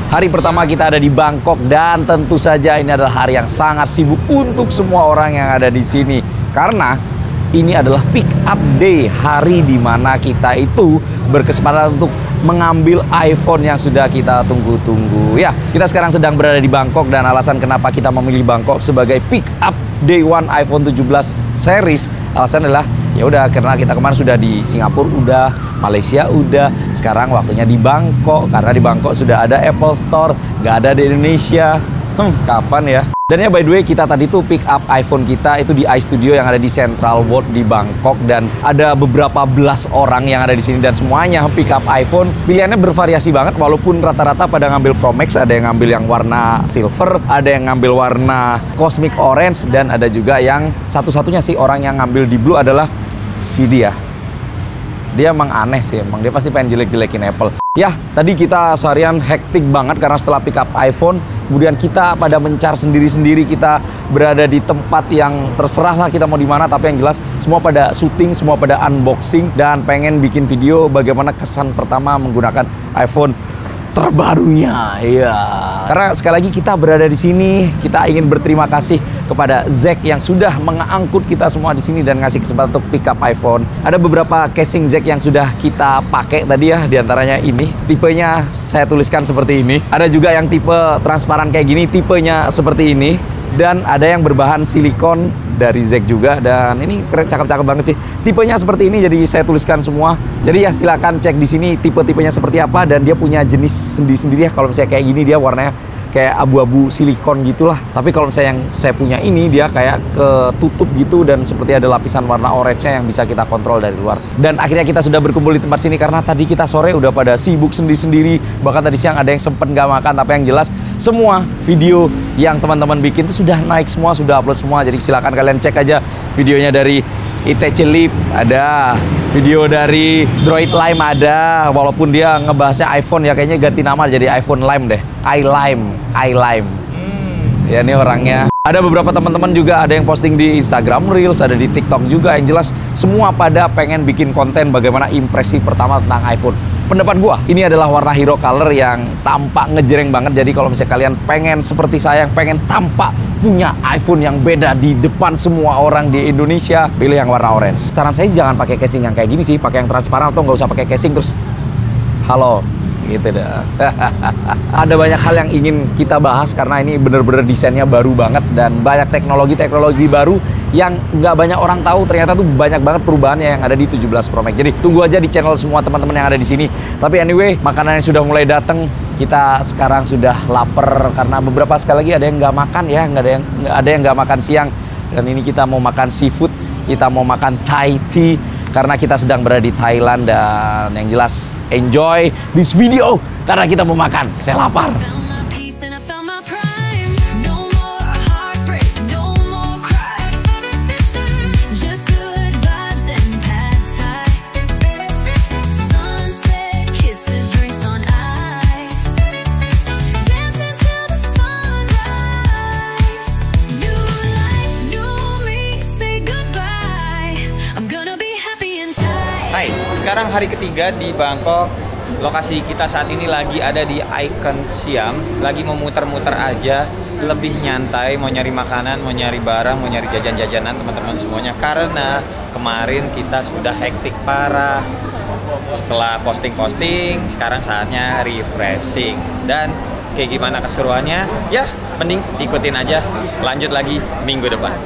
Hari pertama kita ada di Bangkok dan tentu saja ini adalah hari yang sangat sibuk untuk semua orang yang ada di sini. Karena ini adalah pick up day, hari di mana kita itu berkesempatan untuk mengambil iPhone yang sudah kita tunggu-tunggu. Ya, kita sekarang sedang berada di Bangkok dan alasan kenapa kita memilih Bangkok sebagai pick up day one iPhone 17 series, alasan adalah ya udah karena kita kemarin sudah di Singapura, udah Malaysia, udah sekarang waktunya di Bangkok karena di Bangkok sudah ada Apple Store, nggak ada di Indonesia. Kapan ya? Dan ya by the way, kita tadi tuh pick up iPhone kita itu di iStudio yang ada di Central World di Bangkok, dan ada beberapa belas orang yang ada di sini dan semuanya pick up iPhone. Pilihannya bervariasi banget walaupun rata-rata pada ngambil Pro Max, ada yang ngambil yang warna silver, ada yang ngambil warna cosmic orange, dan ada juga yang satu-satunya sih orang yang ngambil di blue adalah si dia. Dia emang aneh sih, emang dia pasti pengen jelek-jelekin Apple. Ya, tadi kita seharian hektik banget karena setelah pick up iPhone, kemudian kita pada mencar sendiri-sendiri, kita berada di tempat yang terserah lah kita mau di mana, tapi yang jelas semua pada syuting, semua pada unboxing dan pengen bikin video bagaimana kesan pertama menggunakan iPhone terbarunya. Iya. Karena sekali lagi kita berada di sini, kita ingin berterima kasih kepada Zack yang sudah mengangkut kita semua di sini dan ngasih kesempatan untuk pick up iPhone. Ada beberapa casing Zack yang sudah kita pakai tadi ya, diantaranya ini. Tipenya saya tuliskan seperti ini. Ada juga yang tipe transparan kayak gini, tipenya seperti ini. Dan ada yang berbahan silikon dari Zack juga, dan ini keren, cakep-cakep banget sih. Tipenya seperti ini, jadi saya tuliskan semua. Jadi ya silakan cek di sini tipe-tipenya seperti apa, dan dia punya jenis sendiri-sendiri ya. Kalau misalnya kayak gini dia warnanya kayak abu-abu silikon gitulah. Tapi kalau misalnya yang saya punya ini dia kayak ketutup gitu dan seperti ada lapisan warna orange-nya yang bisa kita kontrol dari luar. Dan akhirnya kita sudah berkumpul di tempat sini karena tadi kita sore udah pada sibuk sendiri-sendiri. Bahkan tadi siang ada yang sempet nggak makan, tapi yang jelas semua video yang teman-teman bikin itu sudah naik semua, sudah upload semua. Jadi silakan kalian cek aja videonya dari ITC Lip ada, video dari Droid Lime ada, walaupun dia ngebahasnya iPhone ya, kayaknya ganti nama jadi iPhone Lime deh, iLime. Ya ini orangnya. Ada beberapa teman-teman juga ada yang posting di Instagram Reels, ada di TikTok juga. Yang jelas semua pada pengen bikin konten bagaimana impresi pertama tentang iPhone. Pendapat gua, ini adalah warna hero color yang tampak ngejreng banget. Jadi kalau misalnya kalian pengen seperti saya yang pengen tampak punya iPhone yang beda di depan semua orang di Indonesia, pilih yang warna orange. Saran saya jangan pakai casing yang kayak gini sih, pakai yang transparan atau nggak usah pakai casing terus halo gitu dah. Ada banyak hal yang ingin kita bahas karena ini bener-bener desainnya baru banget dan banyak teknologi baru yang nggak banyak orang tahu. Ternyata tuh banyak banget perubahannya yang ada di 17 Pro Max. Jadi tunggu aja di channel semua teman-teman yang ada di sini. Tapi anyway, makanannya sudah mulai datang. Kita sekarang sudah lapar karena beberapa sekali lagi ada yang nggak makan ya, ada yang nggak makan siang. Dan ini kita mau makan seafood, kita mau makan Thai tea karena kita sedang berada di Thailand. Dan yang jelas enjoy this video karena kita mau makan. Saya lapar. Hai, sekarang hari ketiga di Bangkok. Lokasi kita saat ini lagi ada di Icon Siam. Lagi mau muter-muter aja, lebih nyantai, mau nyari makanan, mau nyari barang, mau nyari jajan-jajanan teman-teman semuanya. Karena kemarin kita sudah hektik parah. Setelah posting-posting, sekarang saatnya refreshing. Dan kayak gimana keseruannya? Ya, mending ikutin aja. Lanjut lagi minggu depan.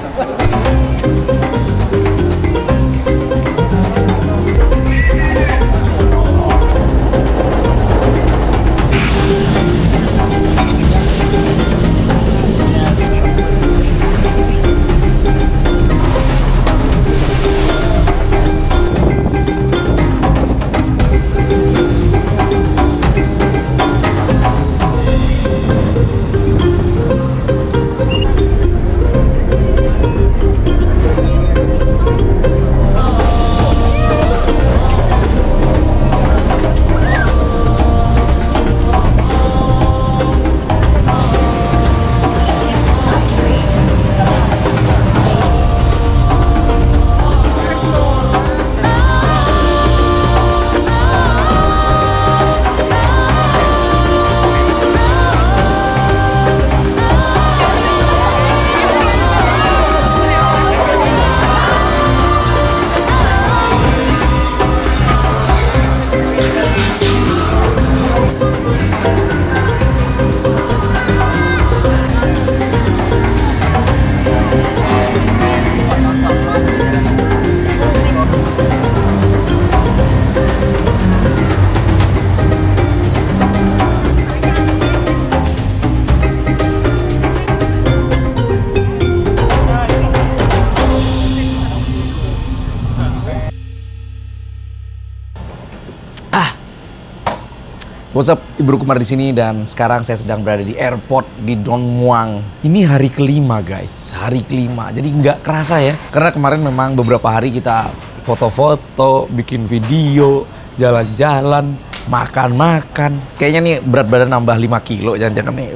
What's up, Ibru Kumar di sini dan sekarang saya sedang berada di airport di Don Muang. Ini hari kelima guys, hari kelima. Jadi nggak kerasa ya, karena kemarin memang beberapa hari kita foto-foto, bikin video, jalan-jalan, makan-makan. Kayaknya nih berat badan nambah 5 kilo jangan-jangan nih.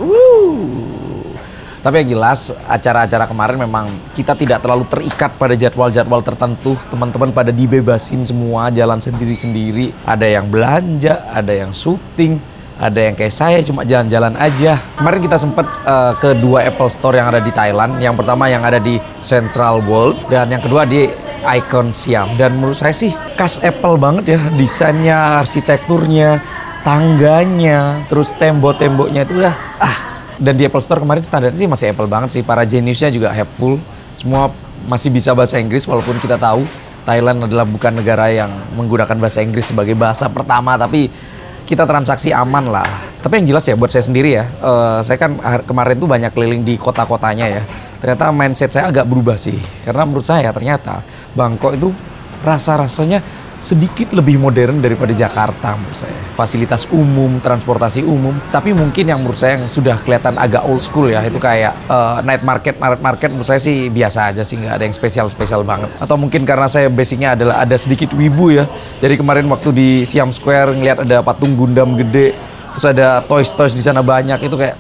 Tapi yang jelas acara-acara kemarin memang kita tidak terlalu terikat pada jadwal-jadwal tertentu. Teman-teman pada dibebasin semua jalan sendiri-sendiri. Ada yang belanja, ada yang syuting, ada yang kayak saya cuma jalan-jalan aja. Kemarin kita sempat ke 2 Apple Store yang ada di Thailand. Yang pertama yang ada di Central World dan yang kedua di Icon Siam. Dan menurut saya sih khas Apple banget ya, desainnya, arsitekturnya, tangganya, terus tembok-temboknya itu udah Dan di Apple Store kemarin standarnya sih masih Apple banget sih. Para jeniusnya juga helpful. Semua masih bisa bahasa Inggris walaupun kita tahu Thailand adalah bukan negara yang menggunakan bahasa Inggris sebagai bahasa pertama. Tapi kita transaksi aman lah. Tapi yang jelas ya buat saya sendiri ya. Saya kan kemarin tuh banyak keliling di kota-kotanya ya. Ternyata mindset saya agak berubah sih. Karena menurut saya ternyata Bangkok itu rasa-rasanya sedikit lebih modern daripada Jakarta menurut saya. Fasilitas umum, transportasi umum. Tapi mungkin yang menurut saya yang sudah kelihatan agak old school ya, itu kayak night market menurut saya sih biasa aja sih, nggak ada yang spesial banget. Atau mungkin karena saya basicnya adalah ada sedikit wibu ya. Jadi kemarin waktu di Siam Square ngeliat ada patung Gundam gede, terus ada toys di sana banyak, itu kayak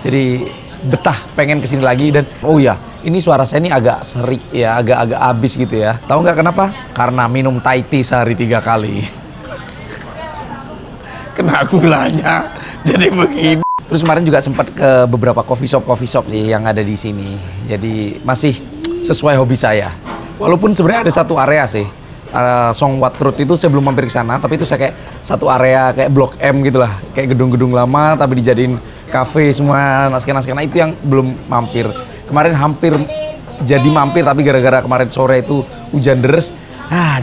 jadi betah pengen kesini lagi. Dan oh ya, ini suara saya ini agak serik ya, agak habis gitu ya. Tahu nggak kenapa? Karena minum Thai tea sehari 3 kali. Kena gulanya jadi begini. Terus kemarin juga sempat ke beberapa coffee shop sih yang ada di sini. Jadi masih sesuai hobi saya. Walaupun sebenarnya ada satu area sih, Song Wat Road itu saya belum mampir ke sana, tapi itu saya kayak satu area kayak Blok M gitu lah, kayak gedung-gedung lama tapi dijadiin kafe semua, naskah-naskah itu yang belum mampir. Kemarin hampir jadi mampir tapi gara-gara kemarin sore itu hujan deres,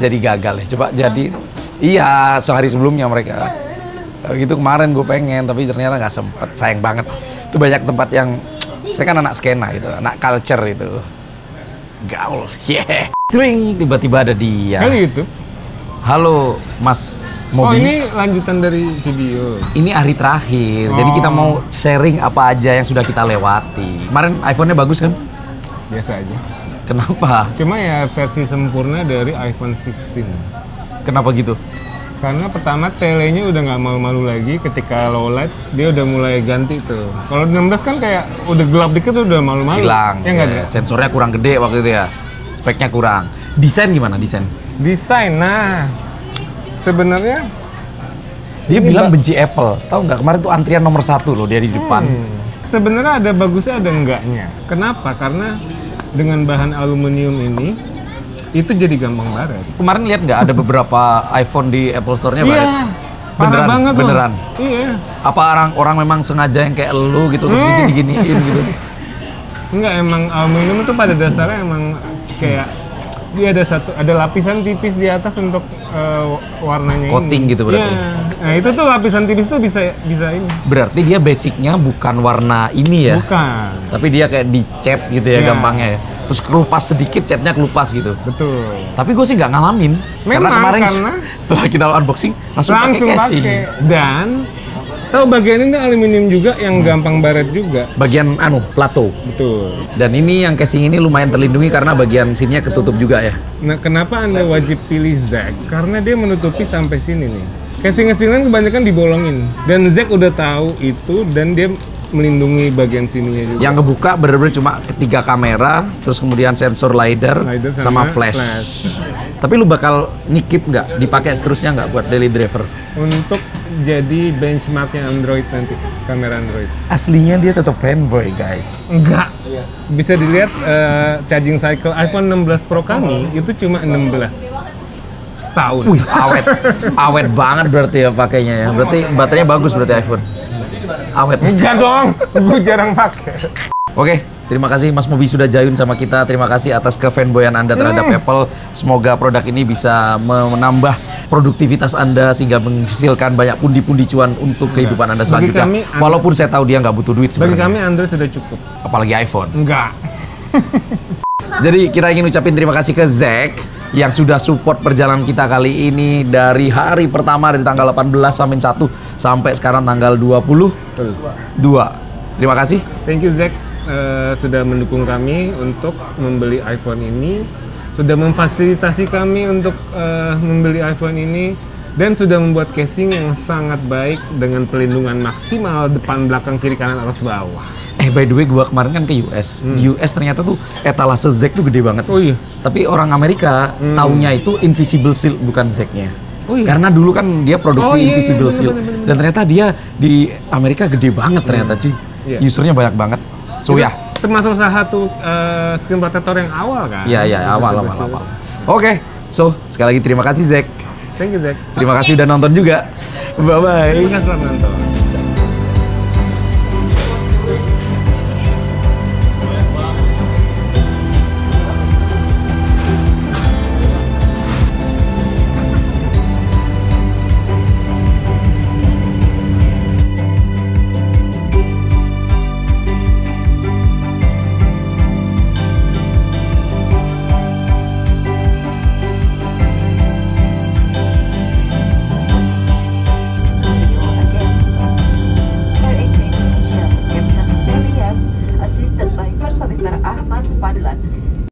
jadi gagal ya. Coba jadi, iya sehari sebelumnya mereka. Gitu kemarin gue pengen tapi ternyata nggak sempet, sayang banget. Itu banyak tempat yang, saya kan anak skena gitu, anak culture itu. Gaul, yeah. Sering tiba-tiba ada dia. Kali itu. Halo, Mas Mobi. Oh, ini lanjutan dari video. Ini hari terakhir, jadi kita mau sharing apa aja yang sudah kita lewati. Kemarin iPhone-nya bagus kan? Biasa aja. Kenapa? Cuma ya versi sempurna dari iPhone 16. Kenapa gitu? Karena pertama telenya udah nggak malu-malu lagi, ketika low light dia udah mulai ganti tuh. Kalau 16 kan kayak udah gelap dikit udah malu-malu. Hilang. Ya nggak ada. Sensornya kurang gede waktu itu ya. Speknya kurang. Desain gimana desain? Desain, nah sebenarnya dia bilang benci Apple. Tahu nggak kemarin tuh antrian nomor 1 loh dia di depan. Sebenarnya ada bagusnya ada enggaknya. Kenapa? Karena dengan bahan aluminium ini itu jadi gampang baret. Kemarin lihat nggak ada beberapa iPhone di Apple Store-nya baret? Iya, parah banget loh. Beneran. Iya. Apa orang memang sengaja yang kayak lu gitu terus digini-giniin gitu? Enggak, emang aluminium itu pada dasarnya emang kayak dia ada lapisan tipis di atas untuk warnanya coating ini. Gitu berarti. Iya. Nah, itu tuh lapisan tipis tuh bisa ini. Berarti dia basicnya bukan warna ini ya? Bukan. Tapi dia kayak dicat gitu ya gampangnya ya. Terus kelupas sedikit, catnya kelupas gitu. Betul. Tapi gue sih nggak ngalamin. Karena kemarin setelah kita unboxing langsung pakai casing. Dan tahu bagian ini aluminium juga yang gampang baret juga. Bagian plato. Betul. Dan ini yang casing ini lumayan terlindungi karena bagian sininya ketutup juga ya. Nah, kenapa Anda wajib pilih Zack? Karena dia menutupi sampai sini nih. Casing-casingan kebanyakan dibolongin. Dan Zack udah tahu itu dan dia melindungi bagian sininya juga. Yang kebuka benar-benar cuma 3 kamera, terus kemudian sensor LiDAR sama flash. Tapi lu bakal nikip nggak? Dipakai seterusnya nggak buat daily driver? Untuk jadi benchmarknya Android nanti, kamera Android. Aslinya dia tetap fanboy guys. Enggak. Bisa dilihat charging cycle iPhone 16 Pro kami itu cuma 16. Setahun. Wih, awet banget berarti ya pakainya ya. Berarti baterainya bagus berarti iPhone. Awet. Enggak dong, gue jarang pakai. Oke, terima kasih Mas Mobi sudah join sama kita. Terima kasih atas kefanboyan Anda terhadap Apple. Semoga produk ini bisa menambah produktivitas Anda sehingga menghasilkan banyak pundi-pundi cuan untuk kehidupan Anda selanjutnya. Walaupun saya tahu dia nggak butuh duit sebenarnya. Bagi kami Android sudah cukup. Apalagi iPhone. Enggak. Jadi kita ingin ucapin terima kasih ke Zack yang sudah support perjalanan kita kali ini dari hari pertama dari tanggal 18 sampai 1 sampai sekarang tanggal 22. Terima kasih. Thank you Zack sudah mendukung kami untuk membeli iPhone ini, sudah memfasilitasi kami untuk membeli iPhone ini, dan sudah membuat casing yang sangat baik dengan pelindungan maksimal depan, belakang, kiri, kanan, atas, bawah. By the way, gua kemarin kan ke US. Di US ternyata tuh etalase Zack tuh gede banget. Oh iya. Tapi orang Amerika taunya itu Invisible Shield bukan Zack-nya. Oh iya. Karena dulu kan dia produksi Invisible bener, Shield. bener. Dan ternyata dia di Amerika gede banget ternyata cuy. Iya. Usernya banyak banget. So Itu ya. termasuk salah satu screen protector yang awal kan? Iya, awal. Oke, so sekali lagi terima kasih Zack. Thank you Zack. Terima kasih udah nonton juga. Bye-bye. Terima kasih telah menonton.